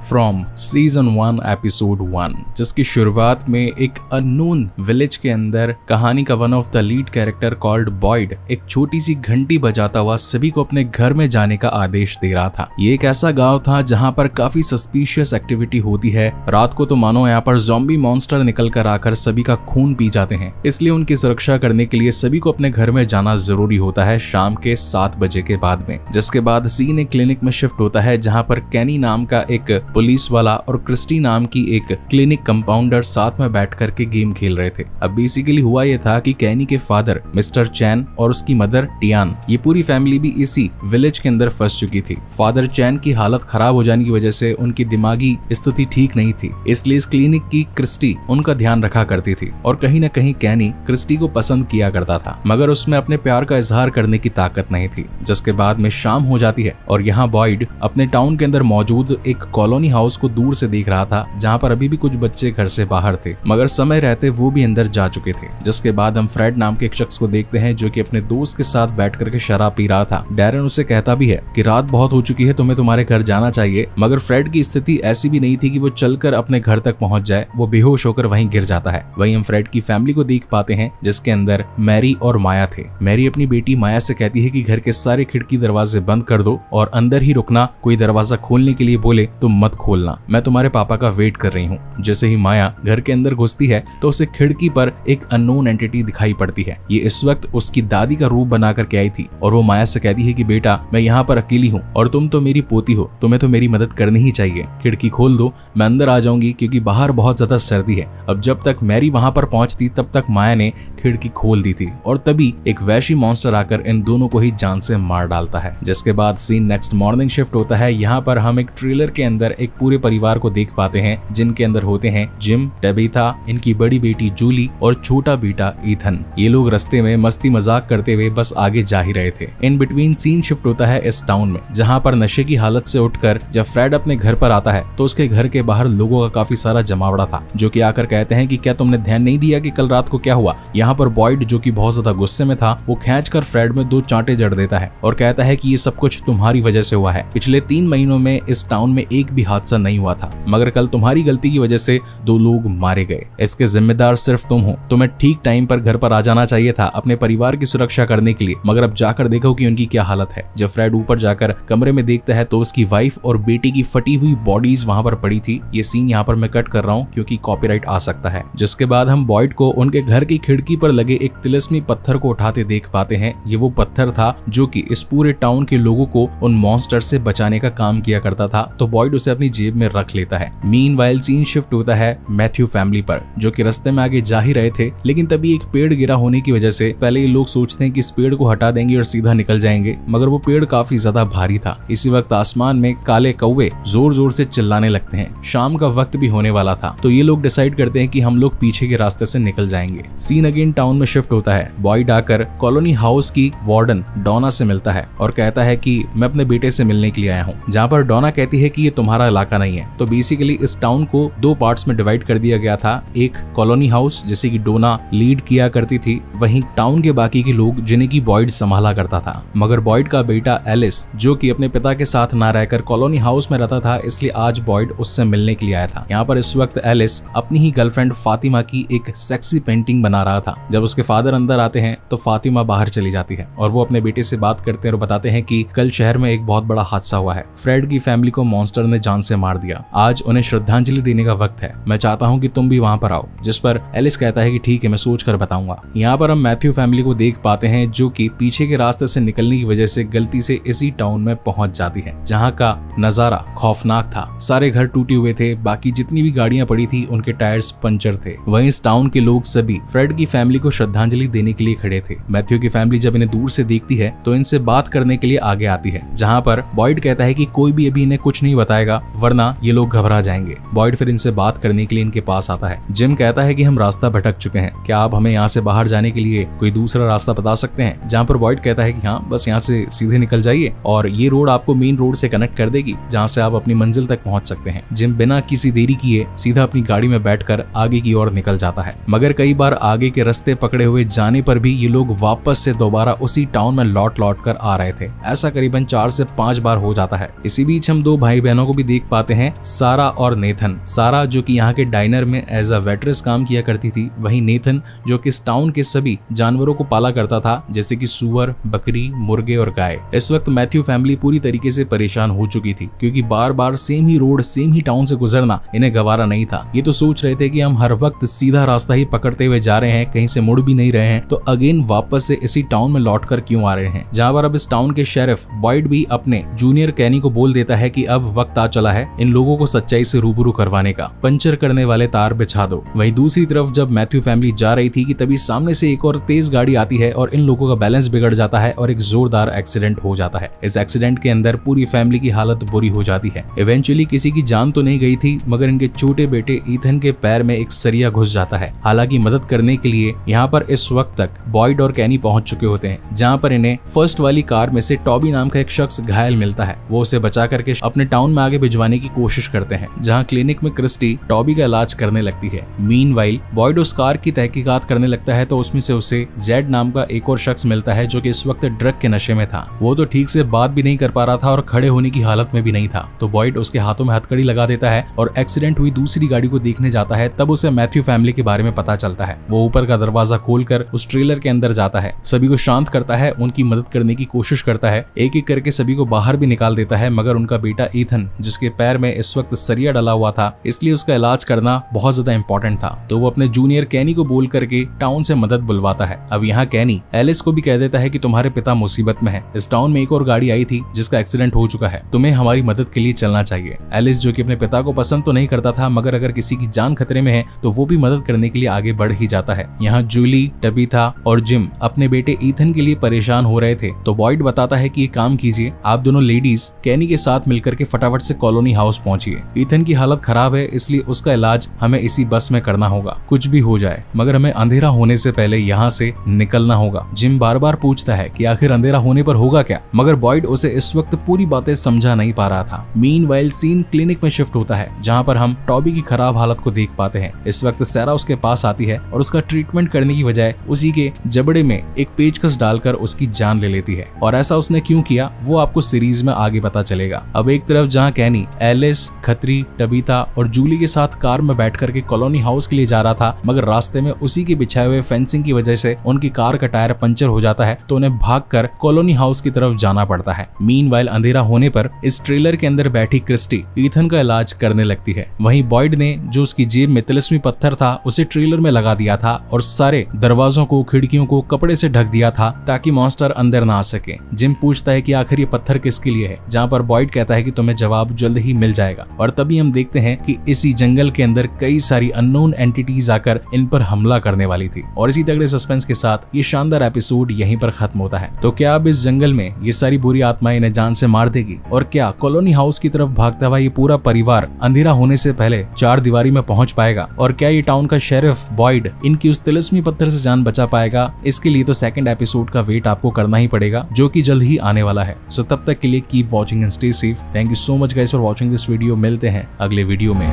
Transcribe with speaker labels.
Speaker 1: From season 1 episode 1, जिसकी शुरुआत में एक अननोन विलेज के अंदर कहानी का one of the lead character called Boyd एक छोटी सी घंटी बजाता हुआ सभी को अपने घर में जाने का आदेश दे रहा था। ये एक ऐसा गांव था जहां पर काफी सस्पिशियस एक्टिविटी होती है। रात को तो मानो यहाँ पर ज़ॉम्बी मॉन्स्टर निकल कर आकर सभी का खून पी जाते हैं, इसलिए उनकी सुरक्षा करने के लिए सभी को अपने घर में जाना जरूरी होता है शाम के 7 बजे के बाद में। जिसके बाद सीन एक क्लिनिक में शिफ्ट होता है जहाँ पर कैनी नाम का एक पुलिस वाला और क्रिस्टी नाम की एक क्लिनिक कंपाउंडर साथ में बैठ करके गेम खेल रहे थे। अब बेसिकली हुआ यह था कि कैनी के फादर मिस्टर चैन और उसकी मदर टियान, ये पूरी फैमिली भी इसी विलेज के अंदर फंस चुकी थी। फादर चैन की हालत खराब हो जाने की वजह से उनकी दिमागी स्थिति ठीक नहीं थी, इसलिए इस क्लिनिक की क्रिस्टी उनका ध्यान रखा करती थी और कहीं न कहीं कैनी क्रिस्टी को पसंद किया करता था, मगर उसमें अपने प्यार का इजहार करने की ताकत नहीं थी। जिसके बाद में शाम हो जाती है और यहाँ बॉयड अपने टाउन के अंदर मौजूद एक कॉलोनी हाउस को दूर से देख रहा था जहाँ पर अभी भी कुछ बच्चे घर से बाहर थे, मगर समय रहते वो भी अंदर जा चुके थे। जिसके बाद हम फ्रेड नाम के एक शख्स को देखते हैं जो कि अपने दोस्त के साथ बैठ करके शराब पी रहा था। डैरन उसे कहता भी है कि रात बहुत हो चुकी है, तुम्हें तुम्हारे घर जाना चाहिए, मगर फ्रेड की स्थिति ऐसी भी नहीं थी कि वो चलकर अपने घर तक पहुंच जाए। वो बेहोश होकर वहीं गिर जाता है। वहीं हम फ्रेड की फैमिली को देख पाते हैं जिसके अंदर मैरी और माया थे। मैरी अपनी बेटी माया से कहती है कि घर के सारे खिड़की दरवाजे बंद कर दो और अंदर ही रुकना, कोई दरवाजा खोलने के लिए बोले तो मत खोलना, मैं तुम्हारे पापा का वेट कर रही हूँ। जैसे ही माया घर के अंदर घुसती है तो उसे खिड़की पर एक अननोन एंटिटी दिखाई पड़ती है। ये इस वक्त उसकी दादी का रूप बना करके आई थी और वो माया से कहती है कि बेटा मैं यहाँ पर अकेली हूँ और तुम तो मेरी पोती हो, तुम्हें तो मेरी मदद करनी ही चाहिए, खिड़की खोल दो, मैं अंदर आ जाऊंगी क्योंकि बाहर बहुत ज्यादा सर्दी है। अब जब तक मैरी वहां पर पहुंचती तब तक माया ने खिड़की खोल दी थी और तभी एक वैशी मॉन्स्टर आकर इन दोनों को ही जान से मार डालता है। जिसके बाद सीन नेक्स्ट मॉर्निंग शिफ्ट होता है। यहाँ पर हम एक ट्रेलर के अंदर एक पूरे परिवार को देख पाते हैं जिनके अंदर होते हैं जिम, टेबिथा, इनकी बड़ी बेटी जूली और छोटा बेटा ईथन। ये लोग रास्ते में मस्ती मजाक करते हुए बस आगे जा ही रहे थे। इन बिटवीन सीन शिफ्ट होता है इस टाउन में जहाँ पर नशे की हालत से उठकर जब फ्रेड अपने घर पर आता है तो उसके घर के बाहर लोगों का काफी सारा जमावड़ा था जो कि आकर कहते हैं कि क्या तुमने ध्यान नहीं दिया कि कल रात को क्या हुआ। यहाँ पर बॉयड जो कि बहुत ज्यादा गुस्से में था वो खींचकर फ्रेड में 2 चांटे जड़ देता है और कहता है कि ये सब कुछ तुम्हारी वजह से हुआ है। पिछले 3 महीनों में इस टाउन में एक भी हादसा नहीं हुआ था, मगर कल तुम्हारी गलती की वजह से 2 लोग मारे गए। इसके जिम्मेदार सिर्फ तुम हो। तुम्हें ठीक टाइम पर घर पर आ जाना चाहिए था अपने परिवार की सुरक्षा करने के लिए, मगर अब जाकर देखो कि उनकी क्या हालत है। जब फ्रेड ऊपर जाकर कमरे में देखता है तो उसकी वाइफ और बेटी की फटी हुई बॉडीज वहां पर पड़ी थी। ये सीन यहाँ पर मैं कट कर रहा हूँ क्योंकि कॉपीराइट आ सकता है। जिसके बाद हम बॉयड को उनके घर की खिड़की पर लगे एक तिलिस्मी पत्थर को उठाते देख पाते हैं। ये वो पत्थर था जो कि इस पूरे टाउन के लोगों को उन मॉन्स्टर से बचाने का काम किया करता था, तो बॉयड उसे अपनी जेब में रख लेता है। मीनवाइल सीन शिफ्ट होता है मैथ्यू फैमिली पर जो कि रास्ते में आगे जा ही रहे थे, लेकिन तभी एक पेड़ गिरा होने की वजह से पहले ये लोग सोचते हैं कि इस पेड़ को हटा देंगे और सीधा निकल जाएंगे, मगर वो पेड़ काफी ज्यादा भारी था। इसी वक्त आसमान में काले कौवे जोर जोर से चिल्लाने लगते हैं। शाम का वक्त भी होने वाला था, तो ये लोग डिसाइड करते हैं कि हम लोग पीछे के रास्ते से निकल जाएंगे। सीन अगेन टाउन में शिफ्ट होता है। बॉयड आकर कॉलोनी हाउस की वार्डन डोना से मिलता है और कहता है कि मैं अपने बेटे से मिलने के लिए आया हूँ, जहाँ पर डोना कहती है कि ये तुम्हारा इलाका नहीं है। तो बेसिकली इस टाउन को 2 पार्ट्स में डिवाइड कर दिया गया था। एक कॉलोनी हाउस जिसे कि डोना लीड किया करती थी, वहीं टाउन के बाकी के लोग जिन्हें की बॉयड संभाला करता था। मगर बॉयड का बेटा एलिस जो कि अपने पिता के साथ ना रहकर कॉलोनी हाउस में रहता था, इसलिए आज बॉयड उससे मिलने के लिए आया था। यहाँ पर इस वक्त एलिस अपनी ही गर्लफ्रेंड फातिमा की एक सेक्सी पेंटिंग बना रहा था। जब उसके फादर अंदर आते हैं तो फातिमा बाहर चली जाती है और वो अपने बेटे से बात करते हैं और बताते हैं कि कल शहर में एक बहुत बड़ा हादसा हुआ है। फ्रेड की फैमिली को मॉन्स्टर ने जान से मार दिया। आज उन्हें श्रद्धांजलि देने का वक्त है, मैं चाहता हूँ कि तुम भी वहाँ पर आओ। जिस पर एलिस कहता है कि ठीक है, मैं सोच कर बताऊंगा। यहाँ पर हम मैथ्यू फैमिली को देख पाते हैं जो कि पीछे के रास्ते से निकलने की वजह से गलती से इसी टाउन में पहुंच जाती है, जहाँ का नजारा खौफनाक था। सारे घर टूटे हुए थे, बाकी जितनी भी गाड़ियां पड़ी थी उनके टायर्स पंचर थे। वहीं इस टाउन के लोग सभी फ्रेड की फैमिली को श्रद्धांजलि देने के लिए खड़े थे। मैथ्यू की फैमिली जब इन्हें दूर से देखती है तो इनसे बात करने के लिए आगे आती है, जहाँ पर बॉयड कहता है कि कोई भी अभी इन्हें कुछ नहीं बताएगा वरना ये लोग घबरा जाएंगे। बॉयड फिर इनसे बात करने के लिए इनके पास आता है। जिम कहता है कि हम रास्ता भटक चुके हैं, क्या आप हमें यहाँ से बाहर जाने के लिए कोई दूसरा रास्ता बता सकते हैं। जहाँ पर बॉयड कहता है कि हाँ, बस यहाँ से सीधे निकल जाइए और ये रोड आपको मेन रोड से कनेक्ट कर देगी, जहाँ से आप अपनी मंजिल तक पहुंच सकते हैं। जिम बिना किसी देरी किए सीधा अपनी गाड़ी में बैठकर आगे की ओर निकल जाता है, मगर कई बार आगे के रास्ते पकड़े हुए जाने पर भी ये लोग वापस से दोबारा उसी टाउन में लौट कर आ रहे थे। ऐसा करीबन 4 से 5 बार हो जाता है। इसी बीच हम 2 भाई बहनों को भी देख पाते हैं सारा और नेथन। सारा जो कि यहाँ के डाइनर में एज अ वेट्रेस काम किया करती थी, वहीं नेथन जो कि इस टाउन के सभी जानवरों को पाला करता था, जैसे कि सुअर, बकरी, मुर्गे और गाय। इस वक्त मैथ्यू फैमिली पूरी तरीके से परेशान हो चुकी थी, क्योंकि बार बार सेम ही रोड, सेम ही टाउन से गुजरना इन्हें गवारा नहीं था। ये तो सोच रहे थे कि हम हर वक्त सीधा रास्ता ही पकड़ते हुए जा रहे हैं, कहीं से मुड़ भी नहीं रहे हैं, तो अगेन वापस से इसी टाउन में लौट कर क्यों आ रहे हैं। जहाँ पर अब इस टाउन के शेरिफ बॉयड भी अपने जूनियर कैनी को बोल देता है कि अब वक्त आ चला है इन लोगों को सच्चाई से रूबरू करवाने का, पंचर करने वाले तार बिछा दो। वहीं दूसरी तरफ जब मैथ्यू फैमिली जा रही थी कि तभी सामने से एक और तेज गाड़ी आती है और इन लोगों का बैलेंस बिगड़ जाता है और एक जोरदार एक्सीडेंट हो जाता है। इस एक्सीडेंट के अंदर पूरी फैमिली की हालत बुरी हो जाती है। इवेंचुअली किसी की जान तो नहीं गई थी, मगर इनके छोटे बेटे ईथन के पैर में एक सरिया घुस जाता है। हालांकि मदद करने के लिए यहाँ पर इस वक्त तक बॉयड और कैनी पहुंच चुके होते हैं, जहाँ पर इन्हें फर्स्ट वाली कार में से टॉबी नाम का एक शख्स घायल मिलता है। वो उसे बचा करके अपने टाउन में आगे भिजवाने की कोशिश करते हैं, जहाँ क्लिनिक में क्रिस्टी टॉबी का इलाज करने लगती है। मीनवाइल बॉयड उस कार की तहकीकात करने लगता है, तो उसमें से उसे जेड नाम का एक और शख्स मिलता है जो कि इस वक्त ड्रग के नशे में था। वो तो ठीक से बात भी नहीं कर पा रहा था और खड़े होने की हालत में भी नहीं था, तो बॉयड उसके हाथों में हथकड़ी लगा देता है और एक्सीडेंट हुई दूसरी गाड़ी को देखने जाता है। तब उसे मैथ्यू फैमिली के बारे में पता चलता है। वो ऊपर का दरवाजा खोलकर उस ट्रेलर के अंदर जाता है, सभी को शांत करता है, उनकी मदद करने की कोशिश करता है, एक एक करके सभी को बाहर भी निकाल देता है, मगर उनका बेटा ईथन जिसके पैर में इस वक्त सरिया डला हुआ था, इसलिए उसका इलाज करना बहुत ज्यादा इंपॉर्टेंट था, तो वो अपने जूनियर कैनी को बोल करके टाउन से मदद बुलवाता है। अब यहाँ कैनी एलिस को भी कह देता है कि तुम्हारे पिता मुसीबत में है, इस टाउन में एक और गाड़ी आई थी जिसका एक्सीडेंट हो चुका है, तुम्हें हमारी मदद के लिए चलना चाहिए। एलिस जो कि अपने पिता को पसंद तो नहीं करता था, मगर अगर किसी की जान खतरे में है तो वो भी मदद करने के लिए आगे बढ़ ही जाता है। यहाँ जूली, टबीथा और जिम अपने बेटे ईथन के लिए परेशान हो रहे थे, तो बॉयड बताता है कि ये काम कीजिए, आप दोनों लेडीज कैनी के साथ मिलकर के फटाफट से कॉलोनी हाउस पहुंचिए। ईथन की हालत खराब है, इसलिए उसका इलाज हमें इसी बस में करना होगा, कुछ भी हो जाए, मगर हमें अंधेरा होने से पहले यहाँ से निकलना होगा। जिम बार बार पूछता है कि आखिर अंधेरा होने पर होगा क्या, मगर बॉयड उसे इस वक्त पूरी बातें समझा नहीं पा रहा था। मीनवाइल सीन क्लिनिक में शिफ्ट होता है, जहाँ पर हम टॉबी की खराब हालत को देख पाते हैं। इस वक्त सैरा उसके पास आती है और उसका ट्रीटमेंट करने की बजाय उसी के जबड़े में एक पेचकस डालकर उसकी जान ले लेती है, और ऐसा उसने क्यों किया वो आपको सीरीज में आगे पता चलेगा। अब एक तरफ जहाँ कैनी एलिस, खत्री, टबीथा और जूली के साथ कार में बैठ करके कॉलोनी हाउस के लिए जा रहा था, मगर रास्ते में उसी के बिछाए हुए फेंसिंग की वजह से उनकी कार का टायर पंचर हो जाता है, तो उन्हें भागकर कॉलोनी हाउस की तरफ जाना पड़ता है। मीनवाइल अंधेरा होने पर इस ट्रेलर के अंदर बैठी क्रिस्टी ईथन का इलाज करने लगती है। वहीं बॉयड ने जो उसकी जेब में तिलिस्मी पत्थर था उसे ट्रेलर में लगा दिया था और सारे दरवाजों को, खिड़कियों को कपड़े से ढक दिया था ताकि मॉन्स्टर अंदर ना आ सके। जिम पूछता है कि आखिर ये पत्थर किसके लिए है, जहाँ पर बॉयड कहता है कि तुम्हें जवाब जल्द ही मिल जाएगा। और तभी हम देखते हैं कि इसी जंगल के अंदर कई सारी अननोन एंटिटीज आकर इन पर हमला करने वाली थी। और इसी तगड़े सस्पेंस के साथ ये शानदार एपिसोड यहीं पर खत्म होता है। तो क्या अब इस जंगल में ये सारी बुरी आत्माएं इन्हें जान से मार देगी, और क्या कॉलोनी हाउस की तरफ भागता हुआ ये पूरा परिवार अंधेरा होने से पहले चार दीवारी में पहुंच पाएगा, और क्या ये टाउन का शेरिफ बॉयड इनकी उस तिलिस्मी पत्थर से जान बचा पाएगा? इसके लिए तो सेकंड एपिसोड का वेट आपको करना ही पड़ेगा, जो कि जल्द ही आने वाला है। सो तब तक के लिए keep watching and stay safe. Thank you so much guys for watching this video. मिलते हैं अगले वीडियो में।